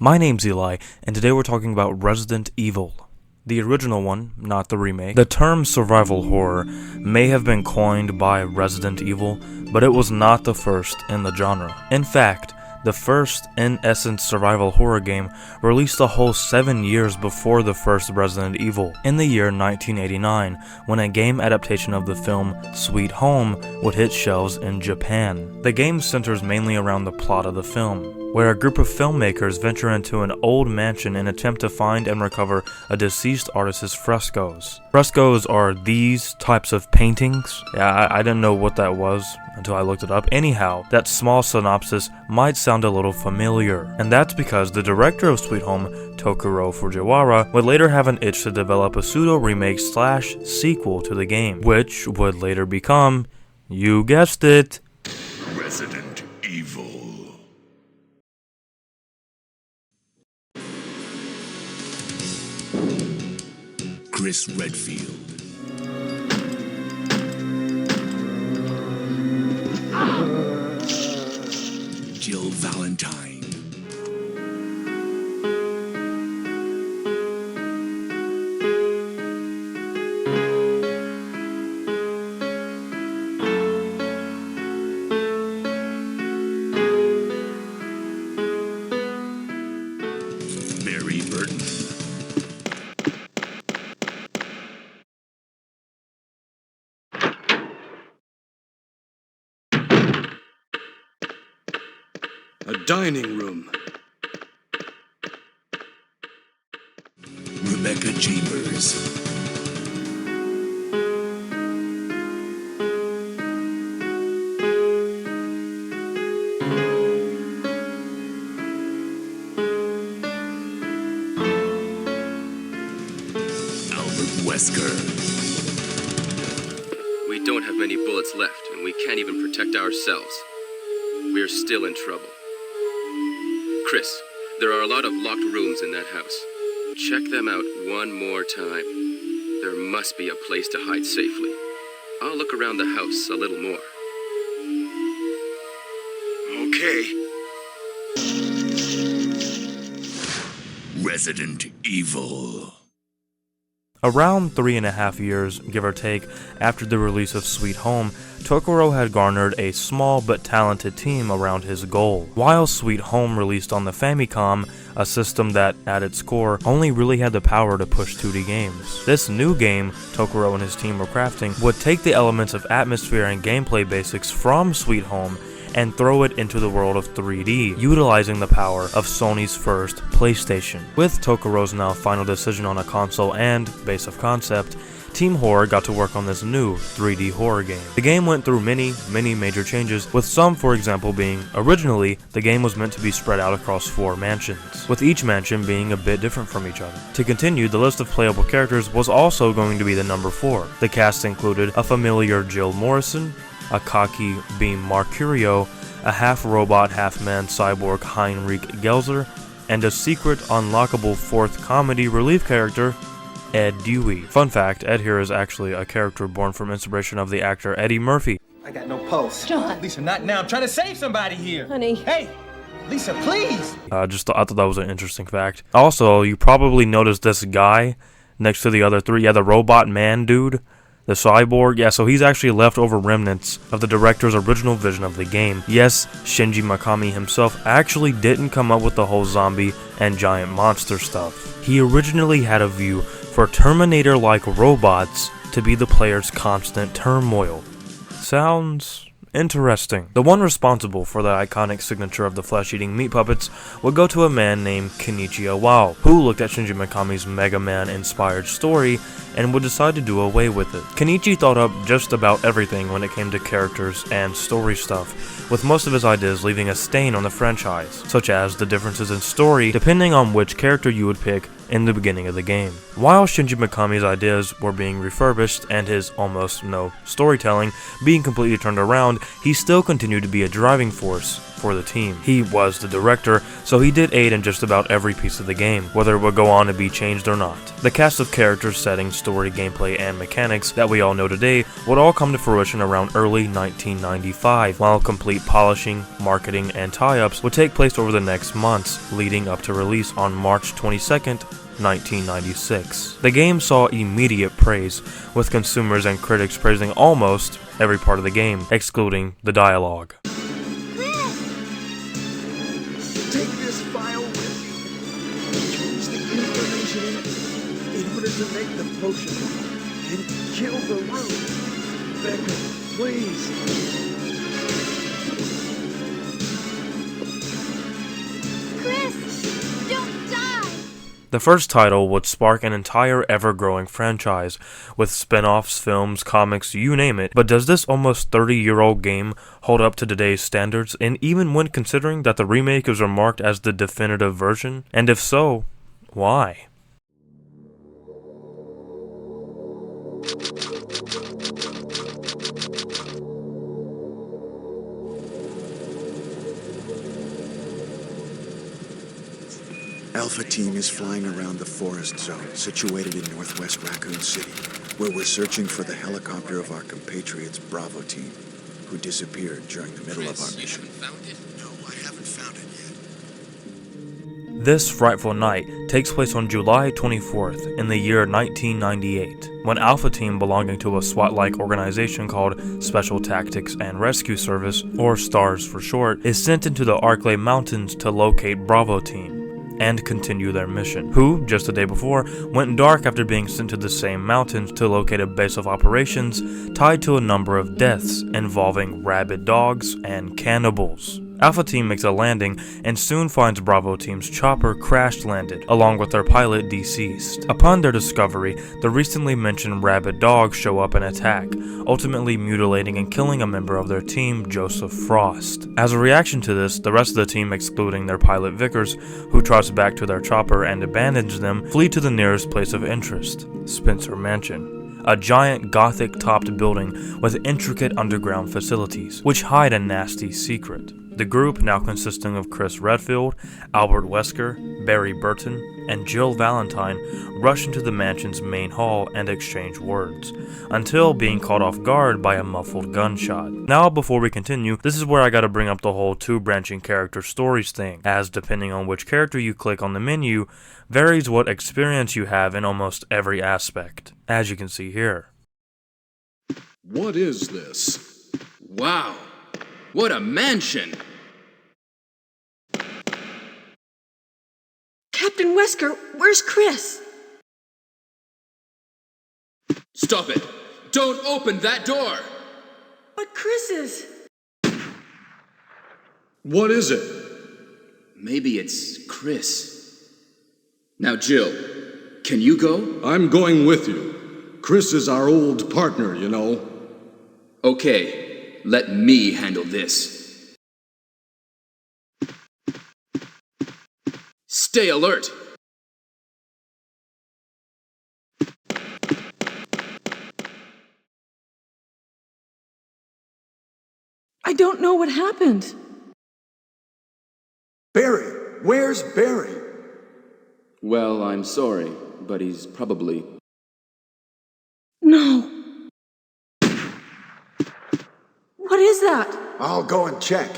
My name's Eli, and today we're talking about Resident Evil. The original one, not the remake. The term survival horror may have been coined by Resident Evil, but it was not the first in the genre. In fact, the first, in essence, survival horror game released a whole 7 years before the first Resident Evil, in the year 1989, when a game adaptation of the film Sweet Home would hit shelves in Japan. The game centers mainly around the plot of the film, where a group of filmmakers venture into an old mansion and attempt to find and recover a deceased artist's frescoes. Frescoes are these types of paintings. Yeah, I didn't know what that was until I looked it up. Anyhow, that small synopsis might sound a little familiar, and that's because the director of Sweet Home, Tokuro Fujiwara, would later have an itch to develop a pseudo-remake / sequel to the game, which would later become, you guessed it, Resident Evil. Chris Redfield. Jill Valentine. Mary Burton. A dining room. Rebecca Chambers. Albert Wesker. We don't have many bullets left, and we can't even protect ourselves. We're still in trouble. Chris, there are a lot of locked rooms in that house. Check them out one more time. There must be a place to hide safely. I'll look around the house a little more. Okay. Resident Evil. Around 3.5 years, give or take, after the release of Sweet Home, Tokuro had garnered a small but talented team around his goal. While Sweet Home released on the Famicom, a system that, at its core, only really had the power to push 2D games. This new game Tokuro and his team were crafting would take the elements of atmosphere and gameplay basics from Sweet Home and throw it into the world of 3D, utilizing the power of Sony's first PlayStation. With Tokuro's now final decision on a console and base of concept, Team Horror got to work on this new 3D horror game. The game went through many major changes, with some, for example, being originally the game was meant to be spread out across 4 mansions, with each mansion being a bit different from each other. To continue, the list of playable characters was also going to be the number 4. The cast included a familiar Jill Morrison, a cocky Beam Mercurio, a half-robot, half-man cyborg Heinrich Gelser, and a secret unlockable 4th comedy relief character, Ed Dewey. Fun fact, Ed here is actually a character born from inspiration of the actor Eddie Murphy. I got no pulse. John. Lisa, not now. I'm trying to save somebody here. Honey. Hey, Lisa, please. I thought that was an interesting fact. Also, you probably noticed this guy next to the other 3. Yeah, the robot man dude. The cyborg, yeah, so he's actually leftover remnants of the director's original vision of the game. Yes, Shinji Mikami himself actually didn't come up with the whole zombie and giant monster stuff. He originally had a view for Terminator-like robots to be the player's constant turmoil. Sounds interesting. The one responsible for the iconic signature of the flesh-eating meat puppets would go to a man named Kenichi Iwao, who looked at Shinji Mikami's Mega Man-inspired story and would decide to do away with it. Kenichi thought up just about everything when it came to characters and story stuff, with most of his ideas leaving a stain on the franchise, such as the differences in story depending on which character you would pick in the beginning of the game. While Shinji Mikami's ideas were being refurbished and his almost no storytelling being completely turned around, he still continued to be a driving force for the team. He was the director, so he did aid in just about every piece of the game, whether it would go on to be changed or not. The cast of characters, settings, story, gameplay, and mechanics that we all know today would all come to fruition around early 1995, while complete polishing, marketing, and tie-ups would take place over the next months, leading up to release on March 22nd, 1996. The game saw immediate praise, with consumers and critics praising almost every part of the game, excluding the dialogue. Take this file with you. Change the information in it in order to make the potion and kill the root. Becca, please. Chris, don't die! The first title would spark an entire ever-growing franchise, with spin-offs, films, comics, you name it, but does this almost 30-year-old game hold up to today's standards, and even when considering that the remake is remarked as the definitive version? And if so, why? Alpha Team is flying around the forest zone situated in northwest Raccoon City, where we're searching for the helicopter of our compatriots Bravo Team, who disappeared during the middle of our mission. No, I haven't found it yet. This frightful night takes place on July 24th in the year 1998, when Alpha Team, belonging to a SWAT-like organization called Special Tactics and Rescue Service, or STARS for short, is sent into the Arklay Mountains to locate Bravo Team and continue their mission, who, just the day before, went dark after being sent to the same mountains to locate a base of operations tied to a number of deaths involving rabid dogs and cannibals. Alpha Team makes a landing and soon finds Bravo Team's chopper crash-landed, along with their pilot deceased. Upon their discovery, the recently mentioned rabid dogs show up and attack, ultimately mutilating and killing a member of their team, Joseph Frost. As a reaction to this, the rest of the team, excluding their pilot Vickers, who trots back to their chopper and abandons them, flee to the nearest place of interest, Spencer Mansion, a giant Gothic-topped building with intricate underground facilities, which hide a nasty secret. The group, now consisting of Chris Redfield, Albert Wesker, Barry Burton, and Jill Valentine, rush into the mansion's main hall and exchange words, until being caught off guard by a muffled gunshot. Now, before we continue, this is where I gotta bring up the whole two branching character stories thing, as depending on which character you click on the menu, varies what experience you have in almost every aspect, as you can see here. What is this? Wow, what a mansion! Captain Wesker, where's Chris? Stop it! Don't open that door! But Chris is... What is it? Maybe it's Chris. Now, Jill, can you go? I'm going with you. Chris is our old partner, you know. Okay, let me handle this. Stay alert! I don't know what happened. Barry! Where's Barry? Well, I'm sorry, but he's probably... No. What is that? I'll go and check.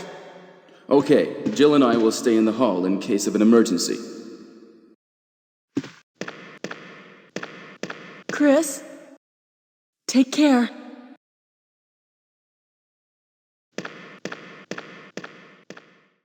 Okay, Jill and I will stay in the hall in case of an emergency. Chris, take care.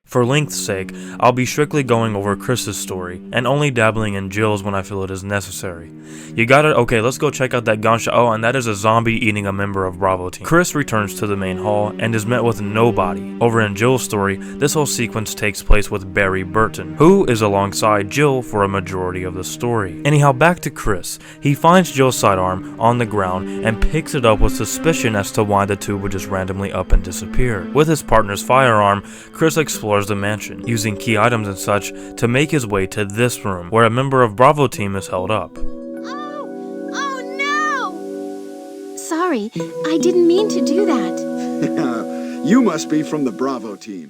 For length's sake, I'll be strictly going over Chris's story, and only dabbling in Jill's when I feel it is necessary. You got it? Okay, let's go check out that gunshot. Oh, and that is a zombie eating a member of Bravo Team. Chris returns to the main hall and is met with nobody. Over in Jill's story, this whole sequence takes place with Barry Burton, who is alongside Jill for a majority of the story. Anyhow, back to Chris. He finds Jill's sidearm on the ground and picks it up with suspicion as to why the two would just randomly up and disappear. With his partner's firearm, Chris explores the mansion, using key items and such to make his way to this room, where a member of Bravo Team is held up. Oh no! Sorry, I didn't mean to do that. You must be from the Bravo Team.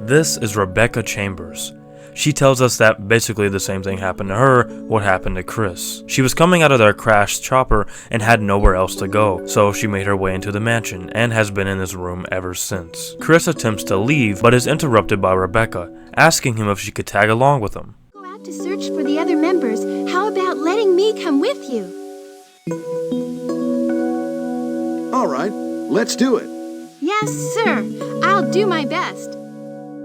This is Rebecca Chambers. She tells us that basically the same thing happened to her, what happened to Chris. She was coming out of their crashed chopper and had nowhere else to go, so she made her way into the mansion and has been in this room ever since. Chris attempts to leave, but is interrupted by Rebecca, asking him if she could tag along with him. Go out to search for the other members. How about letting me come with you? All right, let's do it. Yes, sir. I'll do my best.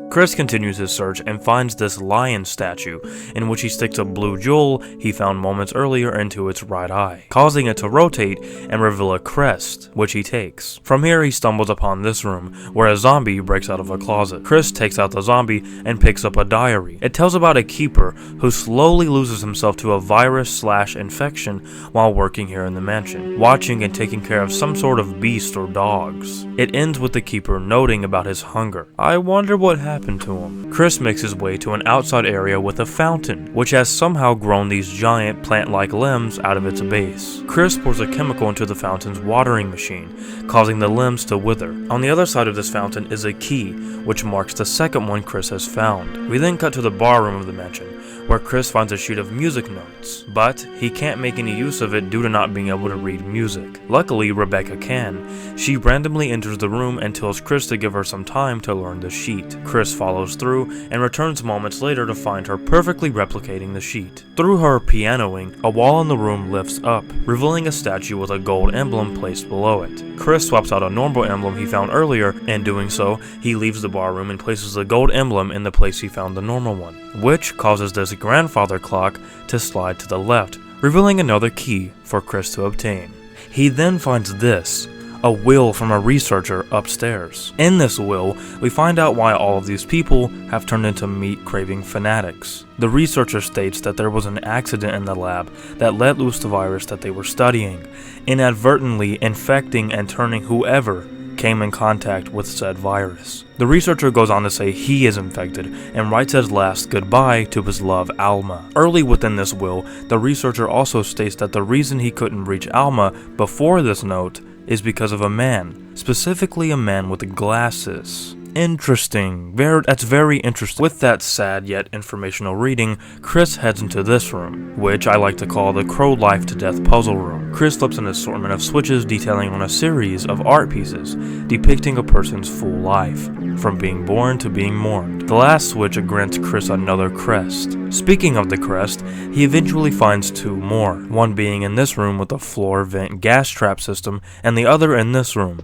Chris continues his search and finds this lion statue, in which he sticks a blue jewel he found moments earlier into its right eye, causing it to rotate and reveal a crest, which he takes. From here he stumbles upon this room, where a zombie breaks out of a closet. Chris takes out the zombie and picks up a diary. It tells about a keeper who slowly loses himself to a virus/infection while working here in the mansion, watching and taking care of some sort of beast or dogs. It ends with the keeper noting about his hunger. I wonder what happened to him. Chris makes his way to an outside area with a fountain, which has somehow grown these giant plant-like limbs out of its base. Chris pours a chemical into the fountain's watering machine, causing the limbs to wither. On the other side of this fountain is a key, which marks the second one Chris has found. We then cut to the bar room of the mansion, where Chris finds a sheet of music notes, but he can't make any use of it due to not being able to read music. Luckily, Rebecca can. She randomly enters the room and tells Chris to give her some time to learn the sheet. Chris follows through and returns moments later to find her perfectly replicating the sheet. Through her pianoing, a wall in the room lifts up, revealing a statue with a gold emblem placed below it. Chris swaps out a normal emblem he found earlier, and doing so, he leaves the bar room and places the gold emblem in the place he found the normal one, which causes this grandfather clock to slide to the left, revealing another key for Chris to obtain. He then finds this, a will from a researcher upstairs. In this will, we find out why all of these people have turned into meat-craving fanatics. The researcher states that there was an accident in the lab that let loose the virus that they were studying, inadvertently infecting and turning whoever came in contact with said virus. The researcher goes on to say he is infected and writes his last goodbye to his love Alma. Early within this will, the researcher also states that the reason he couldn't reach Alma before this note is because of a man, specifically a man with glasses. Interesting. That's very interesting. With that sad yet informational reading, Chris heads into this room, which I like to call the Crow Life to Death puzzle room. Chris flips an assortment of switches detailing on a series of art pieces depicting a person's full life, from being born to being mourned. The last switch grants Chris another crest. Speaking of the crest, he eventually finds two more, one being in this room with a floor vent gas trap system, and the other in this room.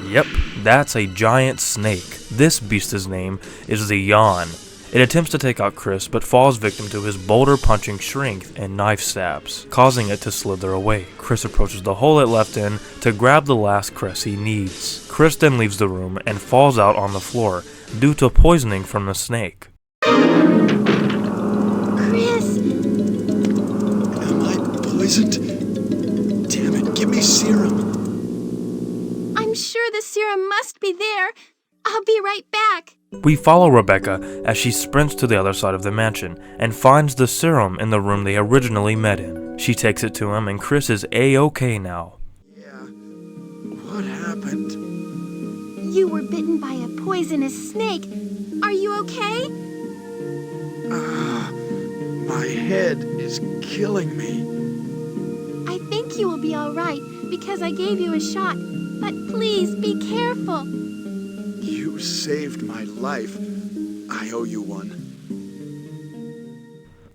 Yep, that's a giant snake. This beast's name is the Yawn. It attempts to take out Chris, but falls victim to his boulder-punching strength and knife stabs, causing it to slither away. Chris approaches the hole it left in to grab the last crest he needs. Chris then leaves the room and falls out on the floor due to poisoning from the snake. Chris! Am I poisoned? Damn it, give me serum. I'm sure the serum must be there. I'll be right back. We follow Rebecca as she sprints to the other side of the mansion and finds the serum in the room they originally met in. She takes it to him and Chris is A-OK now. Yeah. What happened? You were bitten by a poisonous snake. Are you okay? My head is killing me. I think you will be all right because I gave you a shot. But please be careful. You saved my life. I owe you one.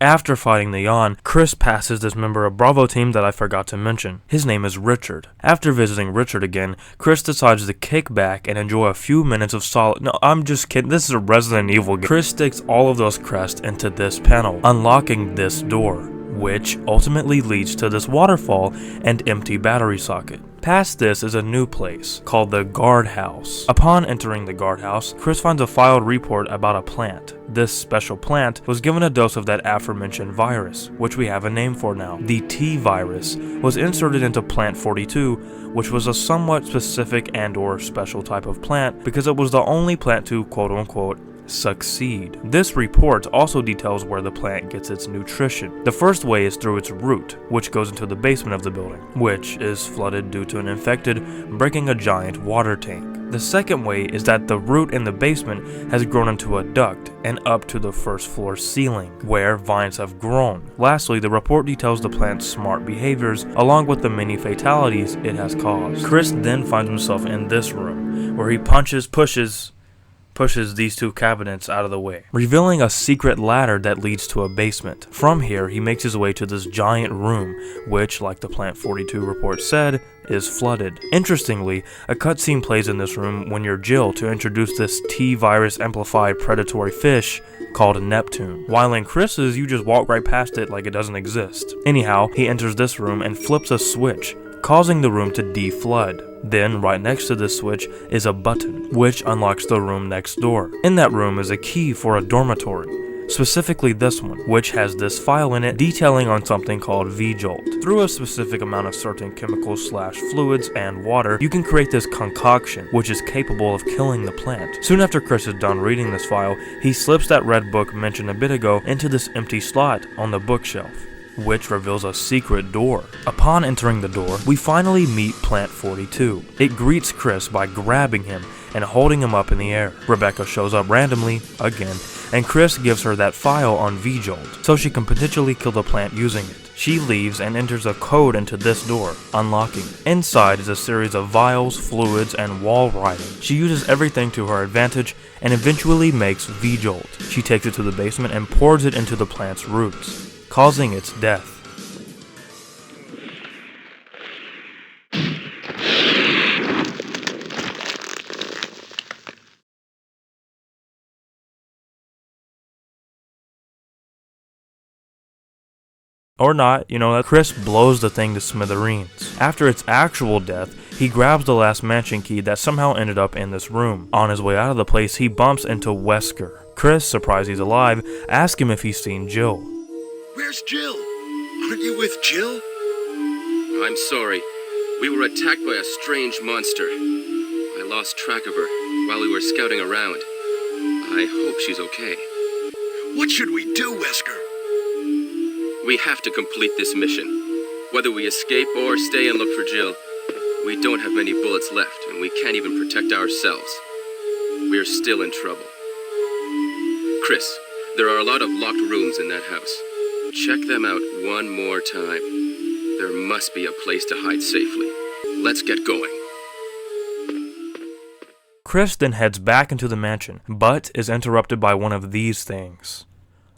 After fighting the Yawn, Chris passes this member of Bravo team that I forgot to mention. His name is Richard. After visiting Richard again, Chris decides to kick back and enjoy a few minutes of solid— No, I'm just kidding. This is a Resident Evil game. Chris sticks all of those crests into this panel, unlocking this door, which ultimately leads to this waterfall and empty battery socket. Past this is a new place, called the guardhouse. Upon entering the guardhouse, Chris finds a filed report about a plant. This special plant was given a dose of that aforementioned virus, which we have a name for now. The T virus was inserted into plant 42, which was a somewhat specific and/or special type of plant because it was the only plant to quote-unquote succeed. This report also details where the plant gets its nutrition. The first way is through its root, which goes into the basement of the building, which is flooded due to an infected breaking a giant water tank. The second way is that the root in the basement has grown into a duct and up to the first floor ceiling, where vines have grown. Lastly, the report details the plant's smart behaviors along with the many fatalities it has caused. Chris then finds himself in this room, where he pushes these two cabinets out of the way, revealing a secret ladder that leads to a basement. From here, he makes his way to this giant room, which, like the Plant 42 report said, is flooded. Interestingly, a cutscene plays in this room when you're Jill to introduce this T-virus amplified predatory fish called Neptune. While in Chris's, you just walk right past it like it doesn't exist. Anyhow, he enters this room and flips a switch, causing the room to deflood. Then, right next to this switch is a button, which unlocks the room next door. In that room is a key for a dormitory, specifically this one, which has this file in it detailing on something called V-Jolt. Through a specific amount of certain chemicals/fluids and water, you can create this concoction, which is capable of killing the plant. Soon after Chris is done reading this file, he slips that red book mentioned a bit ago into this empty slot on the bookshelf, which reveals a secret door. Upon entering the door, we finally meet Plant 42. It greets Chris by grabbing him and holding him up in the air. Rebecca shows up randomly, again, and Chris gives her that file on V-Jolt, so she can potentially kill the plant using it. She leaves and enters a code into this door, unlocking it. Inside is a series of vials, fluids, and wall writing. She uses everything to her advantage and eventually makes V-Jolt. She takes it to the basement and pours it into the plant's roots, causing its death. Or not, Chris blows the thing to smithereens. After its actual death, he grabs the last mansion key that somehow ended up in this room. On his way out of the place, he bumps into Wesker. Chris, surprised he's alive, asks him if he's seen Jill. Where's Jill? Aren't you with Jill? I'm sorry. We were attacked by a strange monster. I lost track of her while we were scouting around. I hope she's okay. What should we do, Wesker? We have to complete this mission. Whether we escape or stay and look for Jill, we don't have many bullets left, and we can't even protect ourselves. We are still in trouble. Chris, there are a lot of locked rooms in that house. Check them out one more time. There must be a place to hide safely. Let's get going. Chris then heads back into the mansion, but is interrupted by one of these things.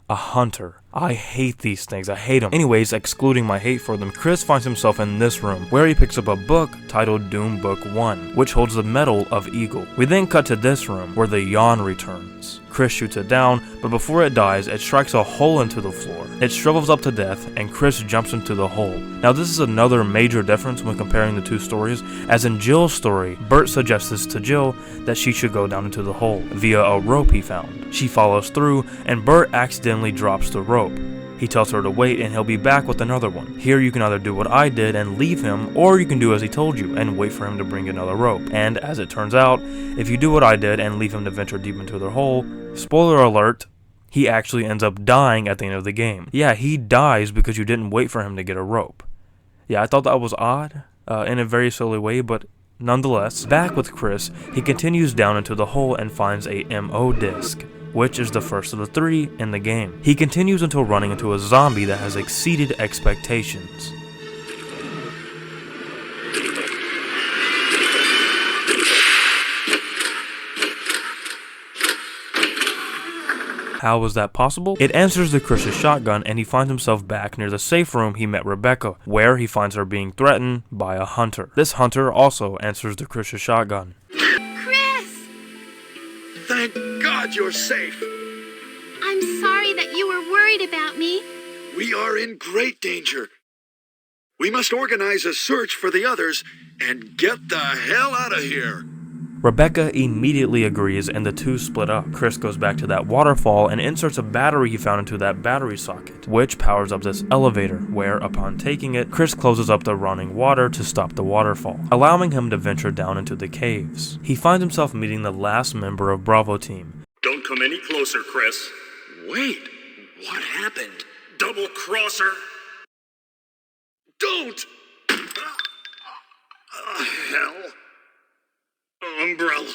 A hunter. I hate these things, I hate them. Anyways, excluding my hate for them, Chris finds himself in this room, where he picks up a book titled Doom Book 1, which holds the Medal of Eagle. We then cut to this room, where the yawn returns. Chris shoots it down, but before it dies, it strikes a hole into the floor. It shrivels up to death, and Chris jumps into the hole. Now this is another major difference when comparing the two stories, as in Jill's story, Bert suggests to Jill that she should go down into the hole, via a rope he found. She follows through, and Bert accidentally drops the rope. He tells her to wait and he'll be back with another one. Here you can either do what I did and leave him, or you can do as he told you and wait for him to bring another rope. And as it turns out, if you do what I did and leave him to venture deep into the hole, spoiler alert, he actually ends up dying at the end of the game. Yeah, he dies because you didn't wait for him to get a rope. Yeah, I thought that was odd, in a very silly way, but nonetheless, back with Chris, he continues down into the hole and finds a MO disc, which is the first of the 3 in the game. He continues until running into a zombie that has exceeded expectations. How was that possible? It answers to Chris's shotgun, and he finds himself back near the safe room he met Rebecca, where he finds her being threatened by a hunter. This hunter also answers to Chris's shotgun. Chris! Thank God you're safe. I'm sorry that you were worried about me. We are in great danger. We must organize a search for the others and get the hell out of here. Rebecca immediately agrees and the two split up. Chris goes back to that waterfall and inserts a battery he found into that battery socket, which powers up this elevator, where, upon taking it, Chris closes up the running water to stop the waterfall, allowing him to venture down into the caves. He finds himself meeting the last member of Bravo Team. Don't Don't come any closer, Chris. Wait, what happened? Double crosser! Don't! Hell. Umbrella.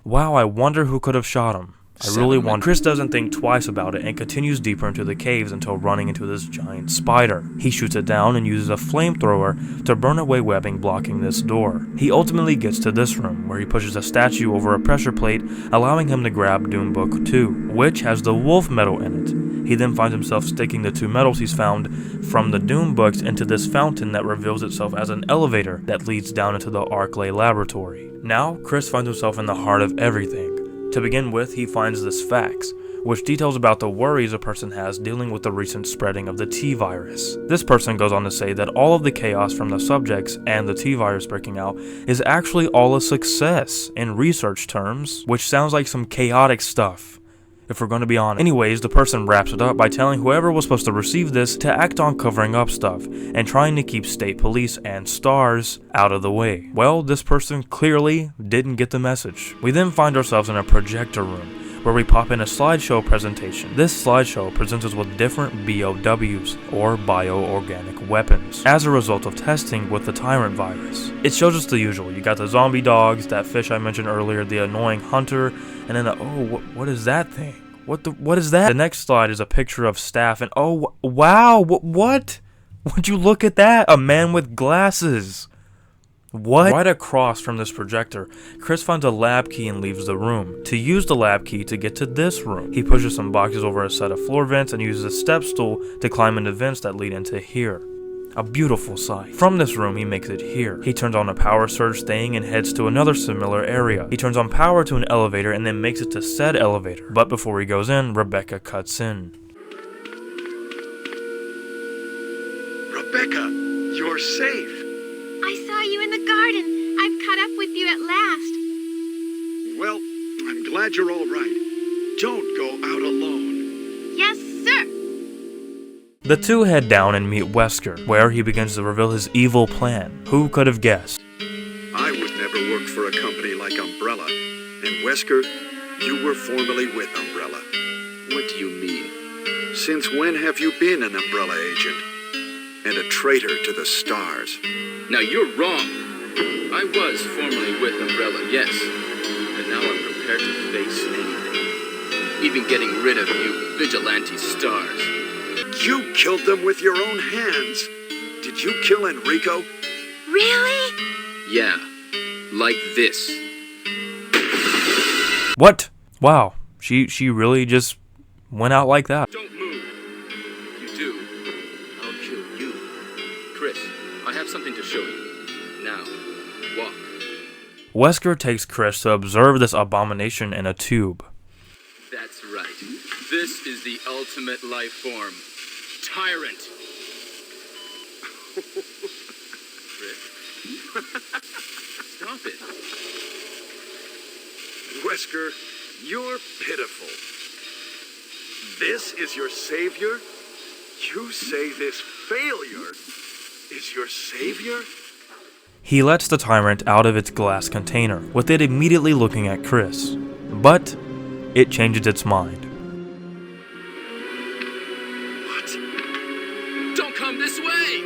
Wow, I wonder who could have shot him. I really wonder. Chris doesn't think twice about it and continues deeper into the caves until running into this giant spider. He shoots it down and uses a flamethrower to burn away webbing blocking this door. He ultimately gets to this room, where he pushes a statue over a pressure plate, allowing him to grab Doom Book 2, which has the wolf medal in it. He then finds himself sticking the 2 medals he's found from the Doom books into this fountain that reveals itself as an elevator that leads down into the Arklay laboratory. Now, Chris finds himself in the heart of everything. To begin with, he finds this fax, which details about the worries a person has dealing with the recent spreading of the T-virus. This person goes on to say that all of the chaos from the subjects and the T-virus breaking out is actually all a success in research terms, which sounds like some chaotic stuff, if we're going to be honest. Anyways, the person wraps it up by telling whoever was supposed to receive this to act on covering up stuff and trying to keep state police and stars out of the way. Well, this person clearly didn't get the message. We then find ourselves in a projector room where we pop in a slideshow presentation. This slideshow presents us with different BOWs, or bioorganic weapons, as a result of testing with the Tyrant virus. It shows us the usual. You got the zombie dogs, that fish I mentioned earlier, the annoying hunter, and then what is that thing? What is that? The next slide is a picture of staff, and oh, wow, what? Would you look at that? A man with glasses. What? Right across from this projector, Chris finds a lab key and leaves the room. To use the lab key to get to this room, he pushes some boxes over a set of floor vents and uses a step stool to climb into vents that lead into here. A beautiful sight. From this room, he makes it here. He turns on a power surge thing and heads to another similar area. He turns on power to an elevator and then makes it to said elevator. But before he goes in, Rebecca cuts in. Rebecca, you're safe. I saw you in the garden. I've caught up with you at last. Well, I'm glad you're all right. Don't go out alone. Yes, sir. The two head down and meet Wesker, where he begins to reveal his evil plan. Who could have guessed? I would never work for a company like Umbrella. And Wesker, you were formerly with Umbrella. What do you mean? Since when have you been an Umbrella agent? And a traitor to the stars? Now you're wrong. I was formerly with Umbrella, yes. But now I'm prepared to face anything. Even getting rid of you vigilante stars. You killed them with your own hands. Did you kill Enrico? Really? Yeah. Like this. What? Wow. She really just went out like that. Don't move. If you do, I'll kill you. Chris, I have something to show you. Now, walk. Wesker takes Chris to observe this abomination in a tube. That's right. This is the ultimate life form. Tyrant. Chris? Stop it. Wesker, you're pitiful. This is your savior? You say this failure is your savior? He lets the Tyrant out of its glass container, with it immediately looking at Chris. But it changes its mind. What? Don't come this way!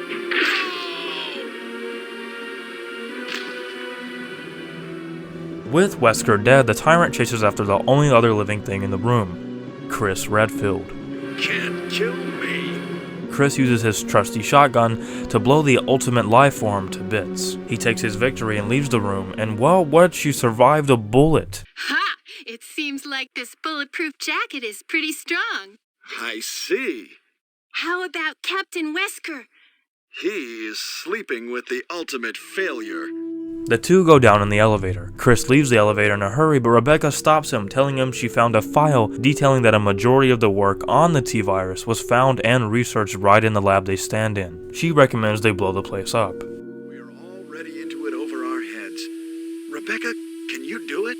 With Wesker dead, the Tyrant chases after the only other living thing in the room, Chris Redfield. Can't kill me. Chris uses his trusty shotgun to blow the ultimate life form to bits. He takes his victory and leaves the room, and well, what, she survived a bullet. Ha! It seems like this bulletproof jacket is pretty strong. I see. How about Captain Wesker? He is sleeping with the ultimate failure. The two go down in the elevator. Chris leaves the elevator in a hurry, but Rebecca stops him, telling him she found a file detailing that a majority of the work on the T-virus was found and researched right in the lab they stand in. She recommends they blow the place up. We're already into it over our heads. Rebecca, can you do it?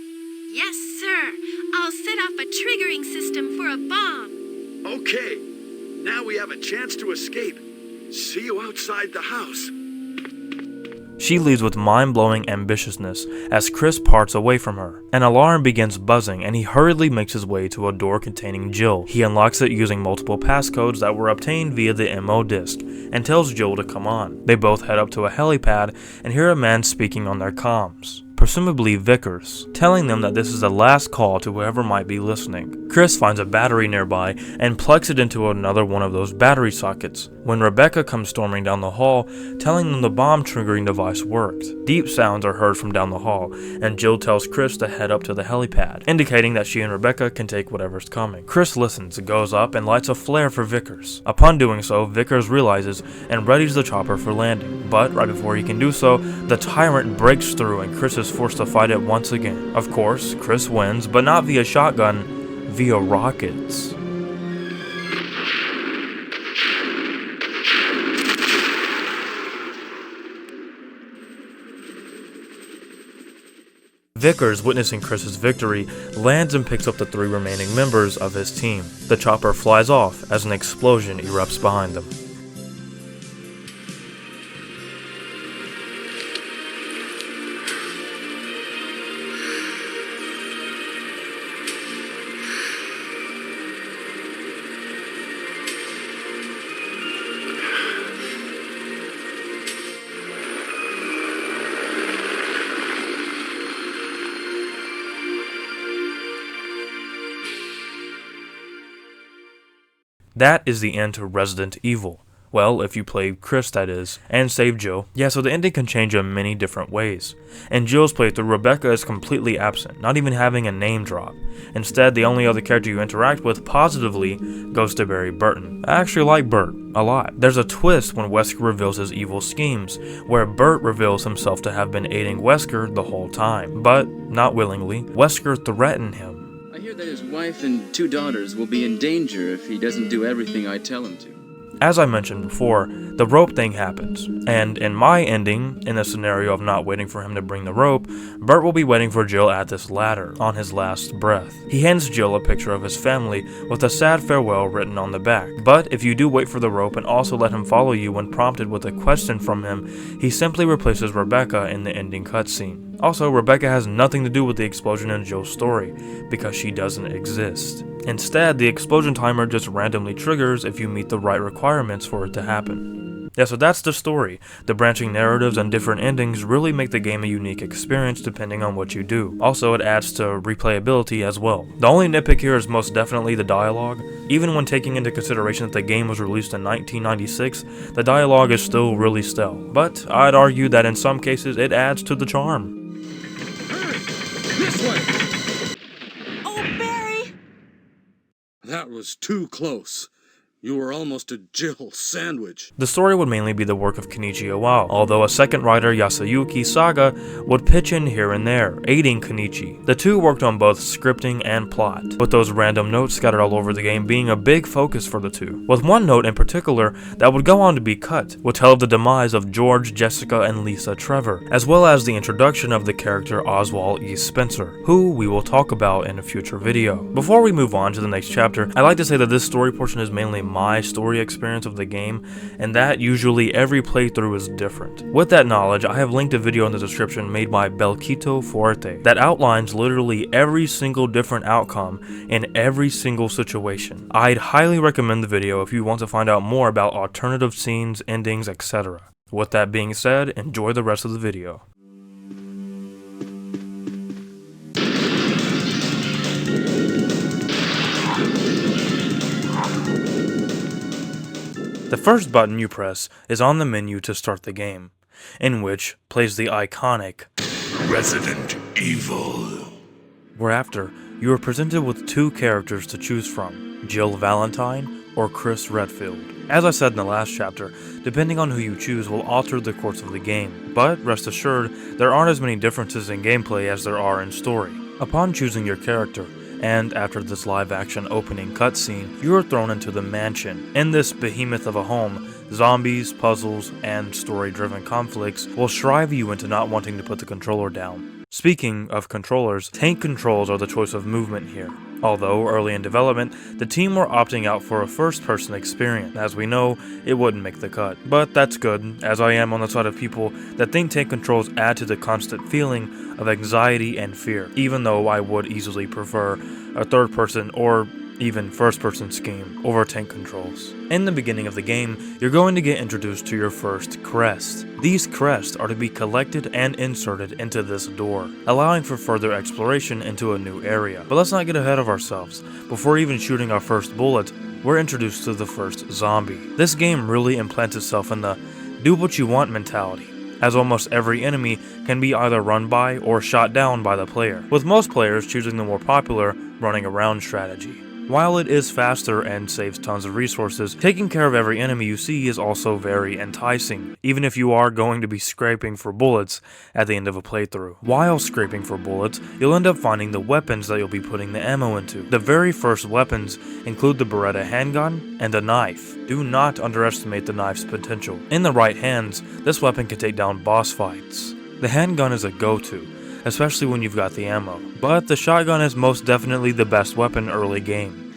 Yes, sir. I'll set off a triggering system for a bomb. Okay. Now we have a chance to escape. See you outside the house. She leads with mind-blowing ambitiousness as Chris parts away from her. An alarm begins buzzing and he hurriedly makes his way to a door containing Jill. He unlocks it using multiple passcodes that were obtained via the MO disc and tells Jill to come on. They both head up to a helipad and hear a man speaking on their comms, presumably Vickers, telling them that this is the last call to whoever might be listening. Chris finds a battery nearby and plugs it into another one of those battery sockets, when Rebecca comes storming down the hall, telling them the bomb triggering device worked. Deep sounds are heard from down the hall, and Jill tells Chris to head up to the helipad, indicating that she and Rebecca can take whatever's coming. Chris listens, goes up, and lights a flare for Vickers. Upon doing so, Vickers realizes and readies the chopper for landing, but right before he can do so, the tyrant breaks through and Chris is forced to fight it once again. Of course, Chris wins, but not via shotgun, via rockets. Vickers, witnessing Chris's victory, lands and picks up the 3 remaining members of his team. The chopper flies off as an explosion erupts behind them. That is the end to Resident Evil. Well, if you played Chris, that is, and saved Jill. Yeah, so the ending can change in many different ways. In Jill's playthrough, Rebecca is completely absent, not even having a name drop. Instead, the only other character you interact with positively goes to Barry Burton. I actually like Burt a lot. There's a twist when Wesker reveals his evil schemes, where Burt reveals himself to have been aiding Wesker the whole time, but not willingly. Wesker threatened him. I hear that his wife and 2 daughters will be in danger if he doesn't do everything I tell him to. As I mentioned before, the rope thing happens, and in my ending, in the scenario of not waiting for him to bring the rope, Burt will be waiting for Jill at this ladder, on his last breath. He hands Jill a picture of his family with a sad farewell written on the back, but if you do wait for the rope and also let him follow you when prompted with a question from him, he simply replaces Rebecca in the ending cutscene. Also, Rebecca has nothing to do with the explosion in Jill's story, because she doesn't exist. Instead, the explosion timer just randomly triggers if you meet the right requirements for it to happen. Yeah, so that's the story. The branching narratives and different endings really make the game a unique experience depending on what you do. Also, it adds to replayability as well. The only nitpick here is most definitely the dialogue. Even when taking into consideration that the game was released in 1996, the dialogue is still really stale. But I'd argue that in some cases it adds to the charm. This way! Oh, Barry! That was too close. You were almost a Jill sandwich. The story would mainly be the work of Kenichi Iwao, although a second writer, Yasuyuki Saga, would pitch in here and there, aiding Kenichi. The two worked on both scripting and plot, with those random notes scattered all over the game being a big focus for the two, with one note in particular that would go on to be cut, would tell of the demise of George, Jessica, and Lisa Trevor, as well as the introduction of the character Oswald E. Spencer, who we will talk about in a future video. Before we move on to the next chapter, I'd like to say that this story portion is mainly my story experience of the game, and that usually every playthrough is different. With that knowledge, I have linked a video in the description made by Belquito Fuerte that outlines literally every single different outcome in every single situation. I'd highly recommend the video if you want to find out more about alternative scenes, endings, etc. With that being said, enjoy the rest of the video. The first button you press is on the menu to start the game, in which plays the iconic Resident Evil. Whereafter, you are presented with two characters to choose from, Jill Valentine or Chris Redfield. As I said in the last chapter, depending on who you choose will alter the course of the game, but rest assured, there aren't as many differences in gameplay as there are in story. Upon choosing your character, and after this live-action opening cutscene, you are thrown into the mansion. In this behemoth of a home, zombies, puzzles, and story-driven conflicts will shrive you into not wanting to put the controller down. Speaking of controllers, tank controls are the choice of movement here. Although early in development, the team were opting out for a first-person experience. As we know, it wouldn't make the cut. But that's good, as I am on the side of people that think tank controls add to the constant feeling of anxiety and fear, even though I would easily prefer a third-person or even first-person scheme over tank controls. In the beginning of the game, you're going to get introduced to your first crest. These crests are to be collected and inserted into this door, allowing for further exploration into a new area. But let's not get ahead of ourselves. Before even shooting our first bullet, we're introduced to the first zombie. This game really implants itself in the do what you want mentality, as almost every enemy can be either run by or shot down by the player, with most players choosing the more popular running around strategy. While it is faster and saves tons of resources, taking care of every enemy you see is also very enticing, even if you are going to be scraping for bullets at the end of a playthrough. While scraping for bullets, you'll end up finding the weapons that you'll be putting the ammo into. The very first weapons include the Beretta handgun and a knife. Do not underestimate the knife's potential. In the right hands, this weapon can take down boss fights. The handgun is a go-to, especially when you've got the ammo, but the shotgun is most definitely the best weapon early game.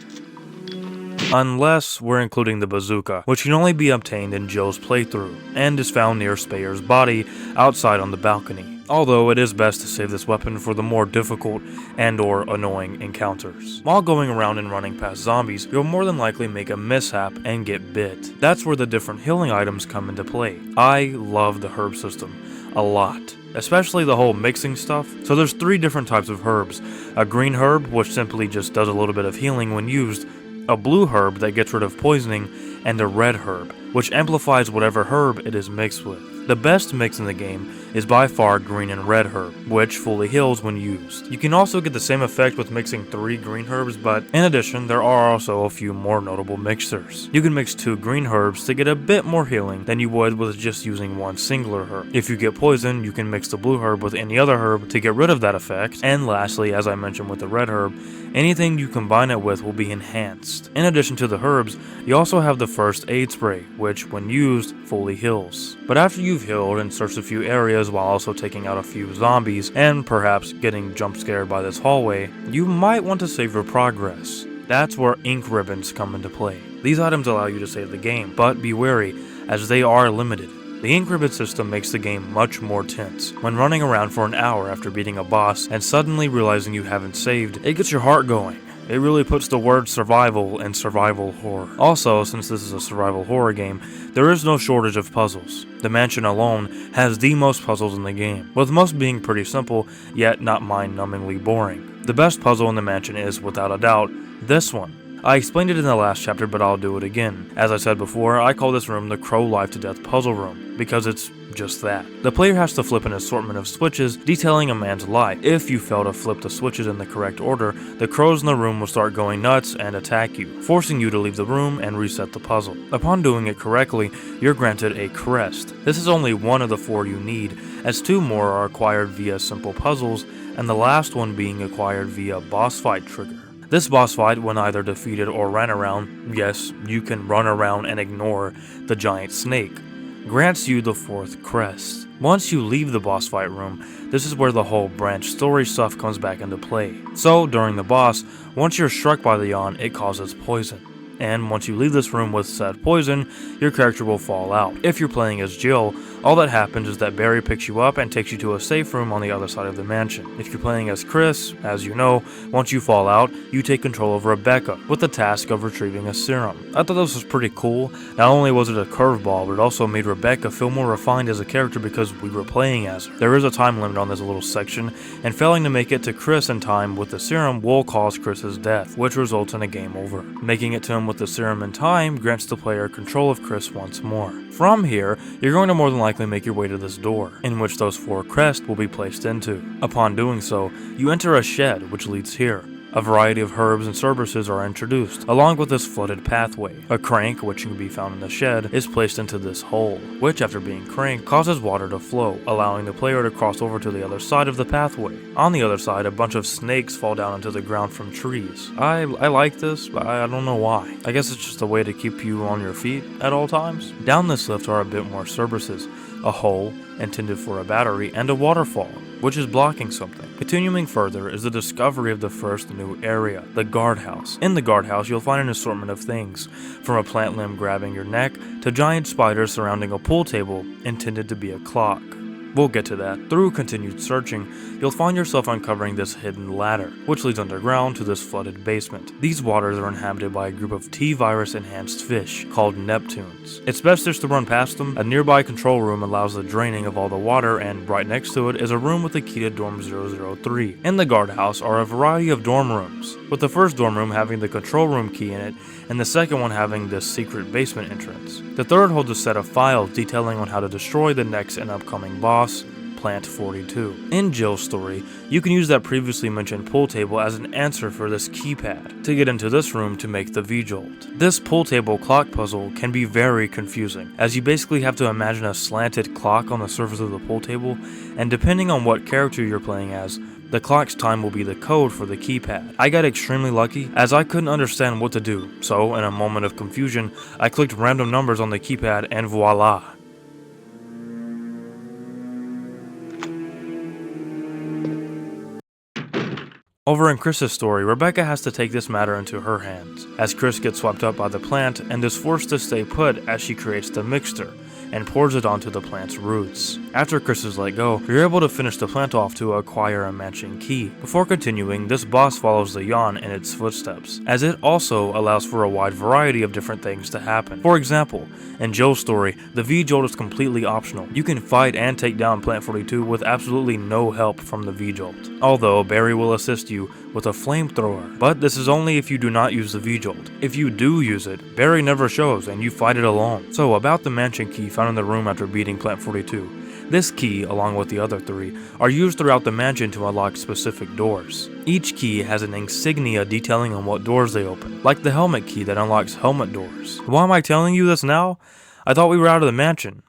Unless we're including the bazooka, which can only be obtained in Joe's playthrough, and is found near Spayer's body outside on the balcony. Although it is best to save this weapon for the more difficult and or annoying encounters. While going around and running past zombies, you'll more than likely make a mishap and get bit. That's where the different healing items come into play. I love the herb system a lot, especially the whole mixing stuff. So there's 3 different types of herbs. A green herb, which simply just does a little bit of healing when used, a blue herb that gets rid of poisoning, and a red herb, which amplifies whatever herb it is mixed with. The best mix in the game is by far green and red herb, which fully heals when used. You can also get the same effect with mixing 3 green herbs, but in addition, there are also a few more notable mixers. You can mix 2 green herbs to get a bit more healing than you would with just using one singular herb. If you get poison, you can mix the blue herb with any other herb to get rid of that effect. And lastly, as I mentioned with the red herb, anything you combine it with will be enhanced. In addition to the herbs, you also have the first aid spray, which when used, fully heals. But after you've healed and searched a few areas while also taking out a few zombies, and perhaps getting jump scared by this hallway, you might want to save your progress. That's where ink ribbons come into play. These items allow you to save the game, but be wary, as they are limited. The ink ribbon system makes the game much more tense. When running around for an hour after beating a boss and suddenly realizing you haven't saved, it gets your heart going. It really puts the word survival in survival horror. Also, since this is a survival horror game, there is no shortage of puzzles. The mansion alone has the most puzzles in the game, with most being pretty simple, yet not mind-numbingly boring. The best puzzle in the mansion is, without a doubt, this one. I explained it in the last chapter, but I'll do it again. As I said before, I call this room the Crow Life to Death Puzzle Room, because it's just that. The player has to flip an assortment of switches detailing a man's life. If you fail to flip the switches in the correct order, the crows in the room will start going nuts and attack you, forcing you to leave the room and reset the puzzle. Upon doing it correctly, you're granted a crest. This is only one of the 4 you need, as 2 more are acquired via simple puzzles, and the last one being acquired via boss fight trigger. This boss fight, when either defeated or ran around, yes, you can run around and ignore the giant snake, grants you the 4th crest. Once you leave the boss fight room, this is where the whole branch story stuff comes back into play. So, during the boss, once you're struck by the yawn, it causes poison. And once you leave this room with said poison, your character will fall out. If you're playing as Jill, all that happens is that Barry picks you up and takes you to a safe room on the other side of the mansion. If you're playing as Chris, as you know, once you fall out, you take control of Rebecca, with the task of retrieving a serum. I thought this was pretty cool. Not only was it a curveball, but it also made Rebecca feel more refined as a character because we were playing as her. There is a time limit on this little section, and failing to make it to Chris in time with the serum will cause Chris's death, which results in a game over. Making it to him with the serum in time grants the player control of Chris once more. From here, you're going to more than likely make your way to this door, in which those 4 crests will be placed into. Upon doing so, you enter a shed which leads here. A variety of herbs and services are introduced, along with this flooded pathway. A crank, which can be found in the shed, is placed into this hole, which after being cranked, causes water to flow, allowing the player to cross over to the other side of the pathway. On the other side, a bunch of snakes fall down into the ground from trees. I like this, but I don't know why. I guess it's just a way to keep you on your feet at all times. Down this lift are a bit more services, a hole intended for a battery, and a waterfall, which is blocking something. Continuing further is the discovery of the first new area, the guardhouse. In the guardhouse, you'll find an assortment of things, from a plant limb grabbing your neck to giant spiders surrounding a pool table intended to be a clock. We'll get to that. Through continued searching, you'll find yourself uncovering this hidden ladder, which leads underground to this flooded basement. These waters are inhabited by a group of T-virus enhanced fish called Neptunes. It's best just to run past them. A nearby control room allows the draining of all the water, and right next to it is a room with the key to dorm 003. In the guardhouse are a variety of dorm rooms, with the first dorm room having the control room key in it, and the second one having this secret basement entrance. The third holds a set of files detailing on how to destroy the next and upcoming boss, Plant 42. In Jill's story, you can use that previously mentioned pool table as an answer for this keypad to get into this room to make the V-Jolt. This pool table clock puzzle can be very confusing, as you basically have to imagine a slanted clock on the surface of the pool table, and depending on what character you're playing as, the clock's time will be the code for the keypad. I got extremely lucky, as I couldn't understand what to do, so in a moment of confusion, I clicked random numbers on the keypad and voila! Over in Chris's story, Rebecca has to take this matter into her hands, as Chris gets swept up by the plant and is forced to stay put as she creates the mixture and pours it onto the plant's roots. After Chris is let go, you're able to finish the plant off to acquire a matching key. Before continuing, this boss follows the yawn in its footsteps, as it also allows for a wide variety of different things to happen. For example, in Joe's story, the V-Jolt is completely optional. You can fight and take down Plant 42 with absolutely no help from the V-Jolt, although Barry will assist you with a flamethrower, but this is only if you do not use the V-Jolt. If you do use it, Barry never shows and you fight it alone. So about the mansion key found in the room after beating Plant 42. This key, along with the other 3, are used throughout the mansion to unlock specific doors. Each key has an insignia detailing on what doors they open, like the helmet key that unlocks helmet doors. Why am I telling you this now? I thought we were out of the mansion.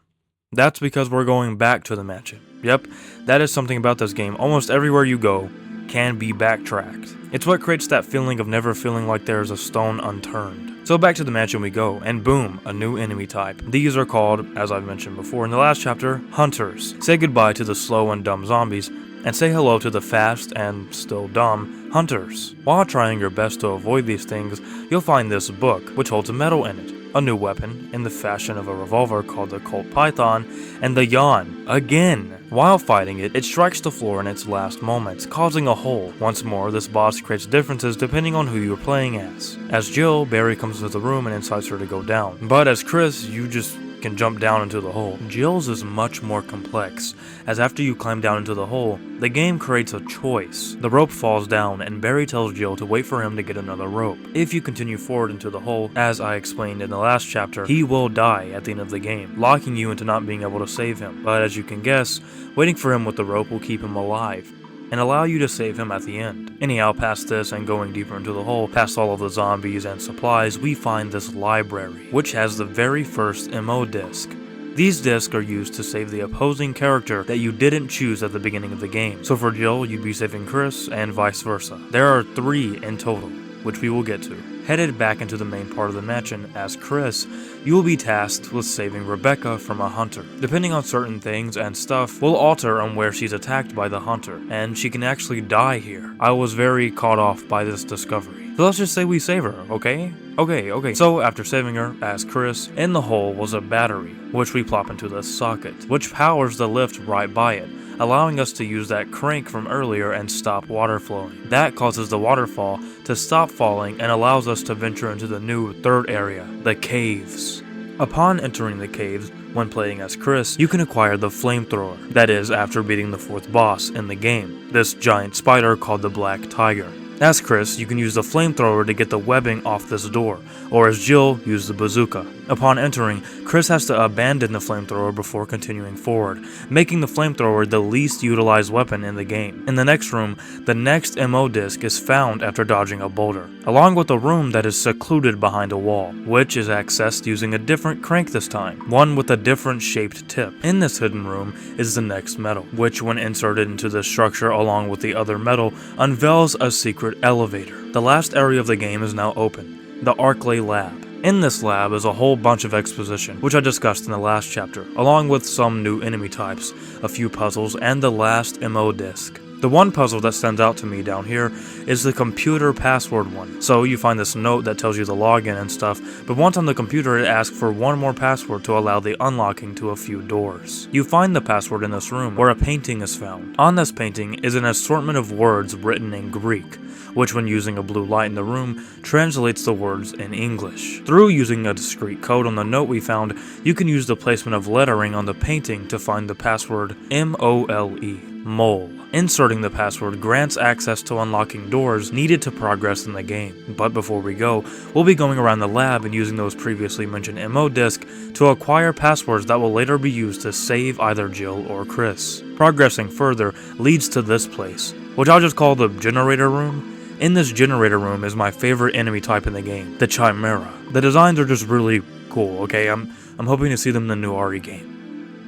That's because we're going back to the mansion. Yep, that is something about this game. Almost everywhere you go can be backtracked. It's what creates that feeling of never feeling like there is a stone unturned. So back to the mansion we go, and boom, a new enemy type. These are called, as I've mentioned before in the last chapter, hunters. Say goodbye to the slow and dumb zombies, and say hello to the fast and still dumb hunters. While trying your best to avoid these things, you'll find this book, which holds a medal in it. A new weapon, in the fashion of a revolver called the Colt Python, and the yawn, again. While fighting it, it strikes the floor in its last moments, causing a hole. Once more, this boss creates differences depending on who you're playing as. As Jill, Barry comes to the room and incites her to go down. But as Chris, you just can jump down into the hole. Jill's is much more complex, as after you climb down into the hole, the game creates a choice. The rope falls down, and Barry tells Jill to wait for him to get another rope. If you continue forward into the hole, as I explained in the last chapter, he will die at the end of the game, locking you into not being able to save him. But as you can guess, waiting for him with the rope will keep him alive and allow you to save him at the end. Anyhow, past this and going deeper into the hole, past all of the zombies and supplies, we find this library, which has the very first MO disc. These discs are used to save the opposing character that you didn't choose at the beginning of the game. So for Jill, you'd be saving Chris, and vice versa. There are 3 in total, which we will get to. Headed back into the main part of the mansion as Chris, you will be tasked with saving Rebecca from a hunter. Depending on certain things and stuff will alter on where she's attacked by the hunter, and she can actually die here. I was very caught off by this discovery. So let's just say we save her, okay? Okay. So after saving her, as Chris, in the hole was a battery, which we plop into the socket, which powers the lift right by it, allowing us to use that crank from earlier and stop water flowing. That causes the waterfall to stop falling and allows us to venture into the new 3rd area, the caves. Upon entering the caves, when playing as Chris, you can acquire the flamethrower. That is, after beating the 4th boss in the game, this giant spider called the Black Tiger. As Chris, you can use the flamethrower to get the webbing off this door, or as Jill, use the bazooka. Upon entering, Chris has to abandon the flamethrower before continuing forward, making the flamethrower the least utilized weapon in the game. In the next room, the next MO disc is found after dodging a boulder, along with a room that is secluded behind a wall, which is accessed using a different crank this time, one with a different shaped tip. In this hidden room is the next metal, which when inserted into the structure along with the other metal, unveils a secret elevator. The last area of the game is now open, the Arclay Lab. In this lab is a whole bunch of exposition, which I discussed in the last chapter, along with some new enemy types, a few puzzles, and the last MO disc. The one puzzle that stands out to me down here is the computer password one. So you find this note that tells you the login and stuff, but once on the computer it asks for one more password to allow the unlocking to a few doors. You find the password in this room where a painting is found. On this painting is an assortment of words written in Greek, which when using a blue light in the room, translates the words in English. Through using a discrete code on the note we found, you can use the placement of lettering on the painting to find the password MOLE, mole. Inserting the password grants access to unlocking doors needed to progress in the game. But before we go, we'll be going around the lab and using those previously mentioned MO disc to acquire passwords that will later be used to save either Jill or Chris. Progressing further leads to this place, which I'll just call the generator room. In this generator room is my favorite enemy type in the game, the Chimera. The designs are just really cool, okay? I'm hoping to see them in the new RE game.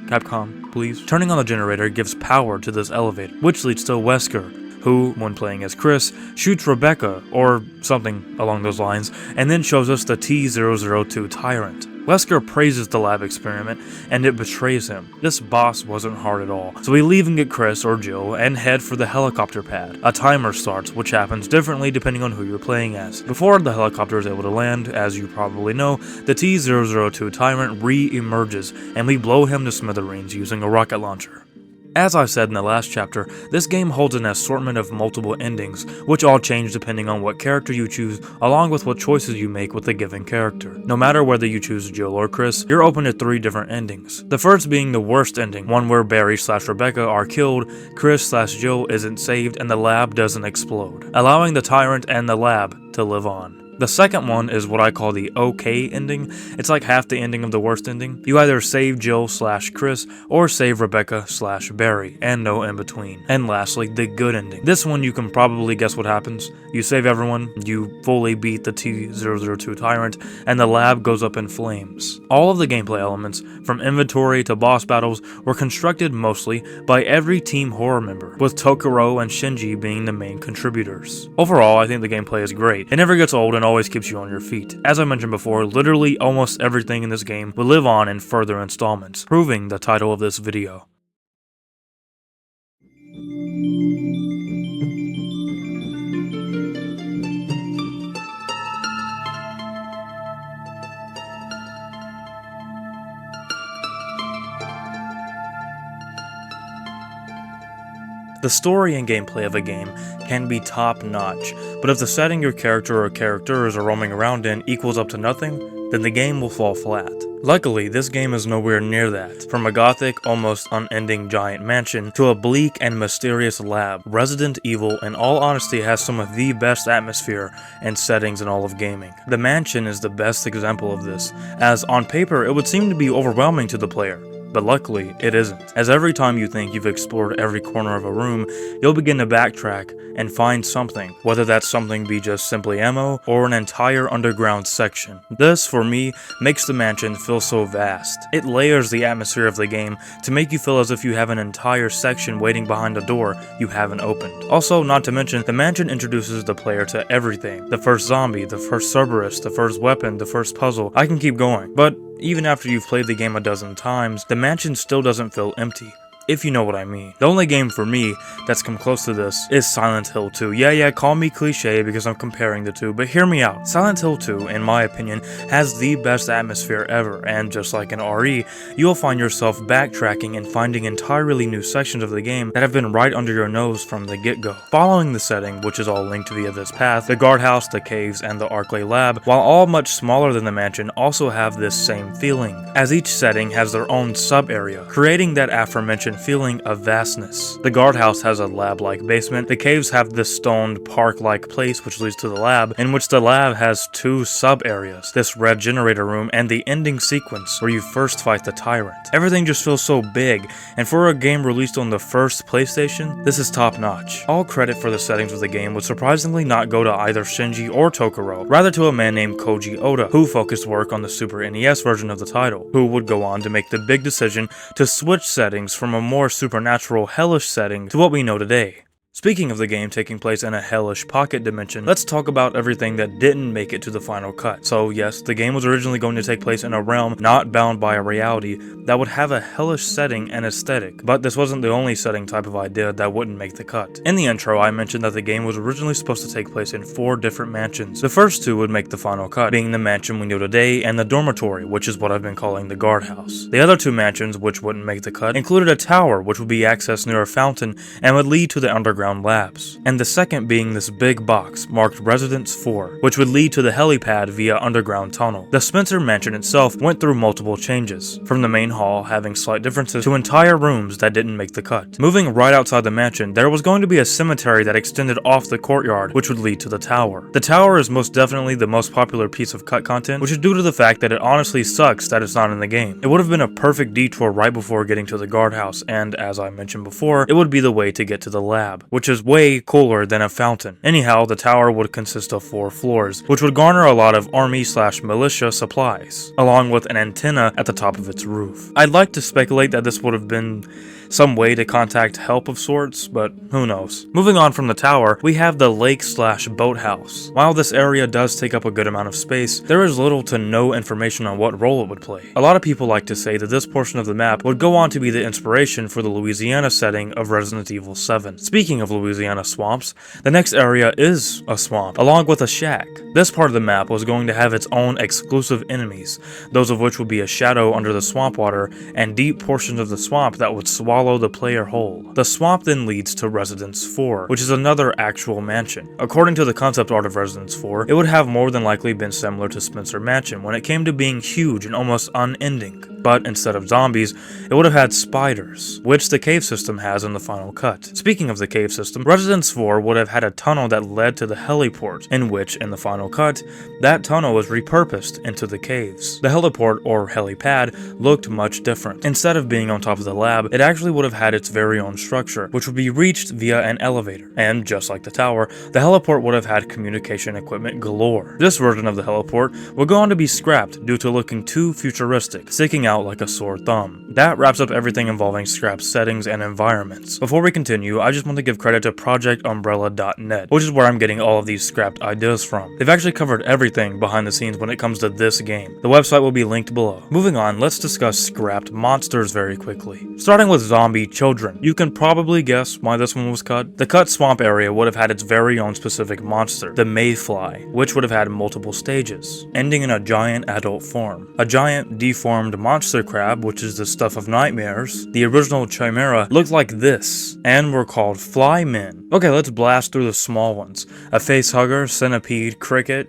Capcom, please. Turning on the generator gives power to this elevator, which leads to Wesker, who, when playing as Chris, shoots Rebecca, or something along those lines, and then shows us the T-002 Tyrant. Wesker praises the lab experiment, and it betrays him. This boss wasn't hard at all, so we leave and get Chris or Jill and head for the helicopter pad. A timer starts, which happens differently depending on who you're playing as. Before the helicopter is able to land, as you probably know, the T-002 Tyrant re-emerges, and we blow him to smithereens using a rocket launcher. As I said in the last chapter, this game holds an assortment of multiple endings, which all change depending on what character you choose, along with what choices you make with a given character. No matter whether you choose Jill or Chris, you're open to 3 different endings. The first being the worst ending, one where Barry/Rebecca are killed, Chris/Jill isn't saved, and the lab doesn't explode, allowing the Tyrant and the lab to live on. The second one is what I call the okay ending. It's like half the ending of the worst ending. You either save Jill/Chris or save Rebecca/Barry, and no in between. And lastly, the good ending. This one you can probably guess what happens. You save everyone, you fully beat the T-002 Tyrant, and the lab goes up in flames. All of the gameplay elements, from inventory to boss battles, were constructed mostly by every Team Horror member, with Tokoro and Shinji being the main contributors. Overall, I think the gameplay is great. It never gets old and always keeps you on your feet. As I mentioned before, literally almost everything in this game will live on in further installments, proving the title of this video. The story and gameplay of a game can be top-notch, but if the setting your character or characters are roaming around in equals up to nothing, then the game will fall flat. Luckily, this game is nowhere near that. From a gothic, almost unending giant mansion to a bleak and mysterious lab, Resident Evil in all honesty has some of the best atmosphere and settings in all of gaming. The mansion is the best example of this, as on paper it would seem to be overwhelming to the player. But luckily, it isn't, as every time you think you've explored every corner of a room, you'll begin to backtrack and find something, whether that something be just simply ammo or an entire underground section. This, for me, makes the mansion feel so vast. It layers the atmosphere of the game to make you feel as if you have an entire section waiting behind a door you haven't opened. Also, not to mention, the mansion introduces the player to everything. The first zombie, the first Cerberus, the first weapon, the first puzzle. I can keep going, but even after you've played the game a dozen times, the mansion still doesn't feel empty, if you know what I mean. The only game for me that's come close to this is Silent Hill 2. Yeah, call me cliche because I'm comparing the two, but hear me out. Silent Hill 2, in my opinion, has the best atmosphere ever, and just like in RE, you'll find yourself backtracking and finding entirely new sections of the game that have been right under your nose from the get-go. Following the setting, which is all linked via this path, the guardhouse, the caves, and the Arclay lab, while all much smaller than the mansion, also have this same feeling, as each setting has their own sub-area, creating that aforementioned feeling of vastness. The guardhouse has a lab-like basement, the caves have this stoned park-like place which leads to the lab, in which the lab has 2 sub-areas, this red generator room and the ending sequence where you first fight the Tyrant. Everything just feels so big, and for a game released on the first PlayStation, this is top-notch. All credit for the settings of the game would surprisingly not go to either Shinji or Tokoro, rather to a man named Koji Oda, who focused work on the Super NES version of the title, who would go on to make the big decision to switch settings from a more supernatural, hellish setting to what we know today. Speaking of the game taking place in a hellish pocket dimension, let's talk about everything that didn't make it to the final cut. So yes, the game was originally going to take place in a realm not bound by a reality that would have a hellish setting and aesthetic, but this wasn't the only setting type of idea that wouldn't make the cut. In the intro, I mentioned that the game was originally supposed to take place in 4 different mansions. The first 2 would make the final cut, being the mansion we know today and the dormitory, which is what I've been calling the guardhouse. The other 2 mansions, which wouldn't make the cut, included a tower which would be accessed near a fountain and would lead to the underground labs, and the second being this big box marked Residence 4, which would lead to the helipad via underground tunnel. The Spencer mansion itself went through multiple changes, from the main hall having slight differences to entire rooms that didn't make the cut. Moving right outside the mansion, there was going to be a cemetery that extended off the courtyard, which would lead to the tower. The tower is most definitely the most popular piece of cut content, which is due to the fact that it honestly sucks that it's not in the game. It would have been a perfect detour right before getting to the guardhouse, and as I mentioned before, it would be the way to get to the lab, which is way cooler than a fountain. Anyhow, the tower would consist of 4 floors, which would garner a lot of army/militia supplies, along with an antenna at the top of its roof. I'd like to speculate that this would have been some way to contact help of sorts, but who knows. Moving on from the tower, we have the lake/boathouse. While this area does take up a good amount of space, there is little to no information on what role it would play. A lot of people like to say that this portion of the map would go on to be the inspiration for the Louisiana setting of Resident Evil 7. Speaking of Louisiana swamps, the next area is a swamp, along with a shack. This part of the map was going to have its own exclusive enemies, those of which would be a shadow under the swamp water and deep portions of the swamp that would swallow the player whole. The swamp then leads to Residence 4, which is another actual mansion. According to the concept art of Residence 4, it would have more than likely been similar to Spencer Mansion when it came to being huge and almost unending. But instead of zombies, it would have had spiders, which the cave system has in the final cut. Speaking of the cave system, Residence 4 would have had a tunnel that led to the heliport, in which, in the final cut, that tunnel was repurposed into the caves. The heliport, or helipad, looked much different. Instead of being on top of the lab, it actually would have had its very own structure, which would be reached via an elevator. And just like the tower, the heliport would have had communication equipment galore. This version of the heliport would go on to be scrapped due to looking too futuristic, sticking out like a sore thumb. That wraps up everything involving scrap settings and environments. Before we continue, I just want to give credit to ProjectUmbrella.net, which is where I'm getting all of these scrapped ideas from. They've actually covered everything behind the scenes when it comes to this game. The website will be linked below. Moving on, let's discuss scrapped monsters very quickly. Starting with zombie children. You can probably guess why this one was cut. The cut swamp area would have had its very own specific monster, the Mayfly, which would have had multiple stages, ending in a giant adult form. A giant deformed monster crab, which is the stuff of nightmares. The original Chimera looked like this, and were called fly men. Okay, let's blast through the small ones. A facehugger, centipede, cricket,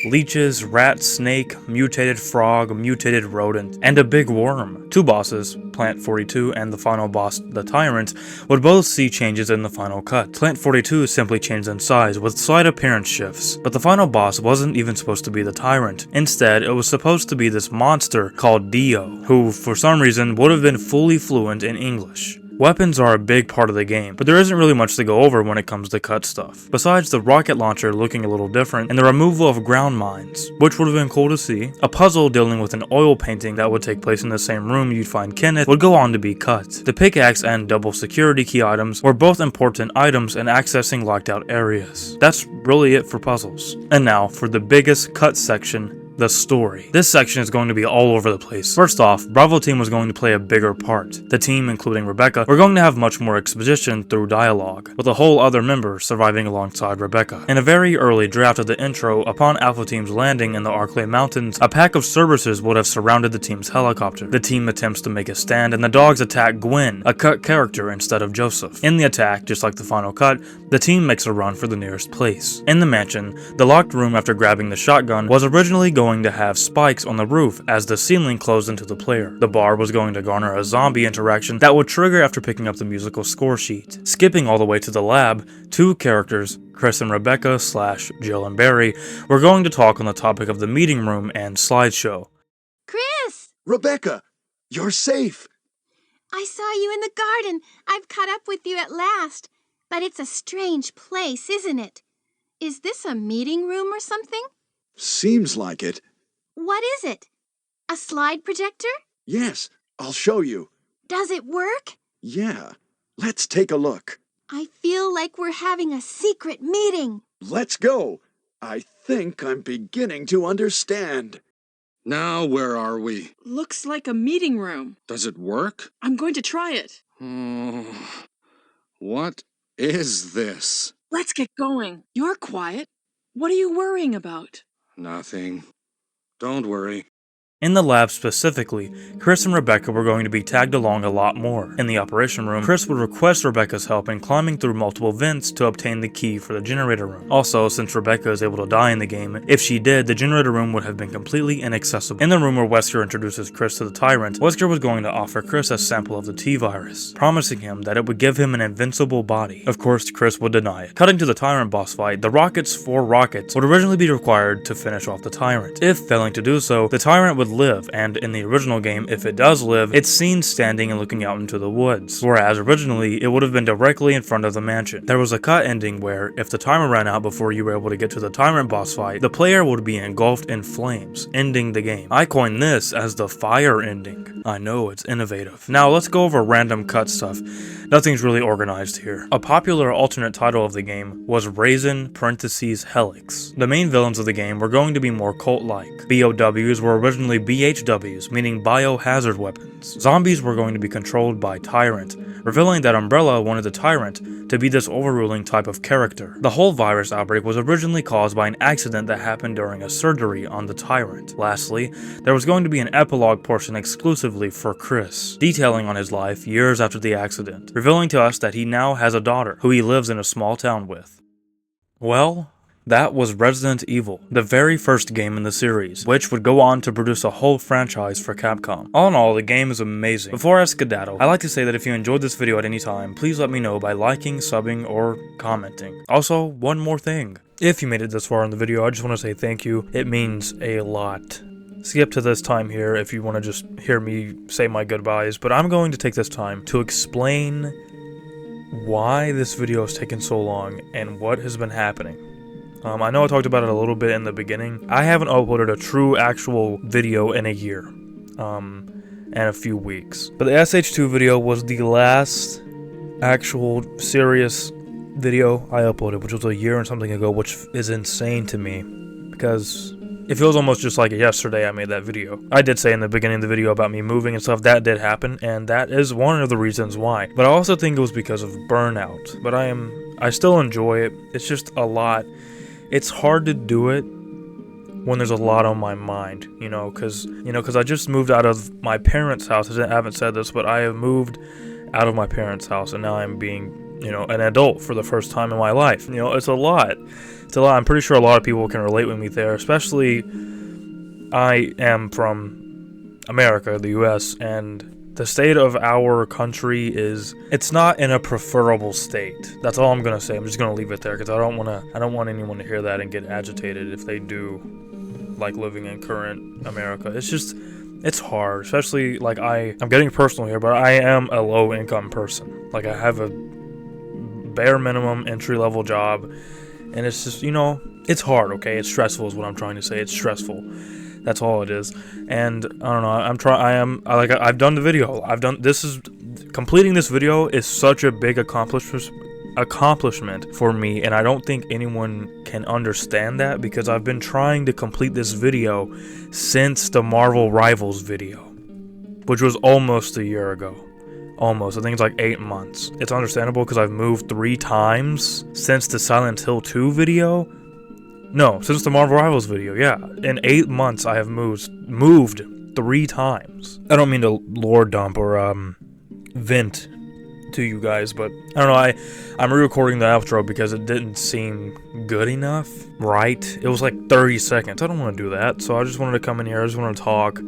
leeches, rat, snake, mutated frog, mutated rodent, and a big worm. 2 bosses, Plant 42 and the final boss, the Tyrant, would both see changes in the final cut. Plant 42 simply changed in size with slight appearance shifts, but the final boss wasn't even supposed to be the Tyrant. Instead, it was supposed to be this monster called Dio, who for some reason would have been fully fluent in English. Weapons are a big part of the game, but there isn't really much to go over when it comes to cut stuff. Besides the rocket launcher looking a little different, and the removal of ground mines, which would have been cool to see, a puzzle dealing with an oil painting that would take place in the same room you'd find Kenneth would go on to be cut. The pickaxe and double security key items were both important items in accessing locked out areas. That's really it for puzzles. And now, for the biggest cut section, the story. This section is going to be all over the place. First off, Bravo Team was going to play a bigger part. The team, including Rebecca, were going to have much more exposition through dialogue, with a whole other member surviving alongside Rebecca. In a very early draft of the intro, upon Alpha Team's landing in the Arklay Mountains, a pack of Cerberuses would have surrounded the team's helicopter. The team attempts to make a stand, and the dogs attack Gwen, a cut character instead of Joseph. In the attack, just like the final cut, the team makes a run for the nearest place. In the mansion, the locked room after grabbing the shotgun was originally going to have spikes on the roof as the ceiling closed into the player. The bar was going to garner a zombie interaction that would trigger after picking up the musical score sheet. Skipping all the way to the lab, 2 characters, Chris and Rebecca / Jill and Barry, were going to talk on the topic of the meeting room and slideshow. Chris! Rebecca, you're safe. I saw you in the garden. I've caught up with you at last. But it's a strange place, isn't it? Is this a meeting room or something? Seems like it. What is it? A slide projector? Yes, I'll show you. Does it work? Yeah, let's take a look. I feel like we're having a secret meeting. Let's go. I think I'm beginning to understand. Now where are we? Looks like a meeting room. Does it work? I'm going to try it. What is this? Let's get going. You're quiet. What are you worrying about? Nothing. Don't worry. In the lab specifically, Chris and Rebecca were going to be tagged along a lot more. In the operation room, Chris would request Rebecca's help in climbing through multiple vents to obtain the key for the generator room. Also, since Rebecca is able to die in the game, if she did, the generator room would have been completely inaccessible. In the room where Wesker introduces Chris to the Tyrant, Wesker was going to offer Chris a sample of the T-virus, promising him that it would give him an invincible body. Of course, Chris would deny it. Cutting to the Tyrant boss fight, the Rocket's 4 rockets would originally be required to finish off the Tyrant. If failing to do so, the Tyrant would live, and in the original game, if it does live, it's seen standing and looking out into the woods, whereas originally, it would have been directly in front of the mansion. There was a cut ending where, if the timer ran out before you were able to get to the Tyrant boss fight, the player would be engulfed in flames, ending the game. I coined this as the fire ending. I know, it's innovative. Now, let's go over random cut stuff. Nothing's really organized here. A popular alternate title of the game was Raisin parentheses Helix. The main villains of the game were going to be more cult-like. BOWs were originally BHWs, meaning biohazard weapons. Zombies were going to be controlled by Tyrant, revealing that Umbrella wanted the Tyrant to be this overruling type of character. The whole virus outbreak was originally caused by an accident that happened during a surgery on the Tyrant. Lastly, there was going to be an epilogue portion exclusively for Chris, detailing on his life years after the accident, revealing to us that he now has a daughter, who he lives in a small town with. Well, that was Resident Evil, the very first game in the series, which would go on to produce a whole franchise for Capcom. All in all, the game is amazing. Before I skedaddle, I'd like to say that if you enjoyed this video at any time, please let me know by liking, subbing, or commenting. Also, one more thing. If you made it this far in the video, I just want to say thank you. It means a lot. Skip to this time here if you want to just hear me say my goodbyes, but I'm going to take this time to explain why this video has taken so long and what has been happening. I know I talked about it a little bit in the beginning. I haven't uploaded a true actual video in a year, and a few weeks. But the SH2 video was the last actual serious video I uploaded, which was a year and something ago, which is insane to me, because it feels almost just like yesterday I made that video. I did say in the beginning of the video about me moving and stuff, that did happen, and that is one of the reasons why. But I also think it was because of burnout. But I still enjoy it. It's just a lot. It's hard to do it when there's a lot on my mind, because I just moved out of my parents' house. I haven't said this, but I have moved out of my parents' house, and now I'm being, an adult for the first time in my life. It's a lot. It's a lot. I'm pretty sure a lot of people can relate with me there, especially I am from America, the US, and the state of our country it's not in a preferable state. That's all I'm gonna say. I'm just gonna leave it there because I don't want anyone to hear that and get agitated if they do like living in current America. It's hard, especially like I'm getting personal here, but I am a low income person. Like I have a bare minimum entry level job, and it's just it's hard. Okay, it's stressful is what I'm trying to say. It's stressful. That's all it is. And I don't know, I've done the video. Completing this video is such a big accomplishment for me, and I don't think anyone can understand that because I've been trying to complete this video since the Marvel Rivals video, which was almost a year ago. Almost. I think it's like 8 months. It's understandable because I've moved 3 times since the Silent Hill 2 video. No, since the Marvel Rivals video, yeah. In 8 months, I have moved 3 times. I don't mean to lore dump or vent to you guys, but I don't know. I'm re-recording the outro because it didn't seem good enough, right? It was like 30 seconds. I don't want to do that, so I just wanted to come in here. I just want to talk.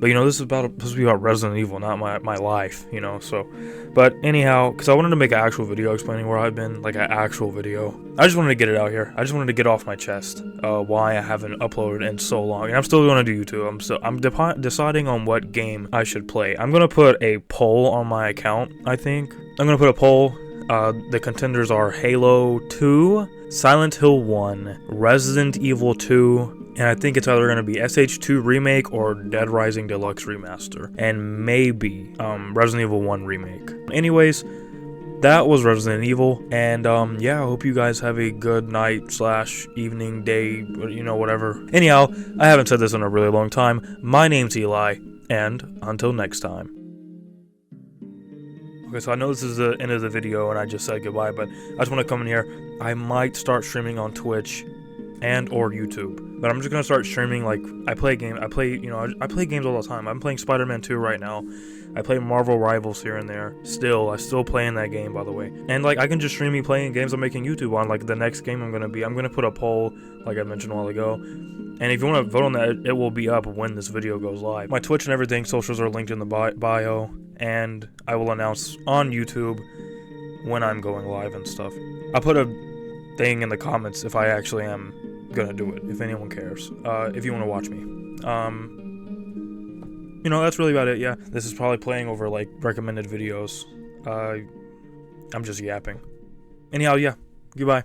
But this is supposed to be about Resident Evil, not my life, so. But anyhow, because I wanted to make an actual video explaining where I've been, like an actual video. I just wanted to get it out here. I just wanted to get off my chest why I haven't uploaded in so long. And I'm still going to do YouTube. I'm deciding on what game I should play. I'm going to put a poll on my account, I think. I'm going to put a poll. The contenders are Halo 2, Silent Hill 1, Resident Evil 2, And I think it's either going to be SH2 Remake or Dead Rising Deluxe Remaster. And maybe Resident Evil 1 Remake. Anyways, that was Resident Evil. And yeah, I hope you guys have a good night / evening, day, you know, whatever. Anyhow, I haven't said this in a really long time. My name's Eli, and until next time. Okay, so I know this is the end of the video and I just said goodbye, but I just want to come in here. I might start streaming on Twitch and or YouTube, but I'm just gonna start streaming. Like, I play games all the time. I'm playing Spider-Man 2 right now. I play Marvel Rivals here and there. I still playing that game, by the way. And like, I can just stream me playing games I'm making YouTube on. Like, the next game I'm gonna put a poll, like I mentioned a while ago. And if you want to vote on that, it will be up when this video goes live. My Twitch and everything, socials are linked in the bio, and I will announce on YouTube when I'm going live and stuff. I'll put a thing in the comments if I actually am gonna do it, if anyone cares, if you want to watch me. You know, that's really about it. Yeah, this is probably playing over like recommended videos. I'm just yapping. Anyhow, yeah, goodbye.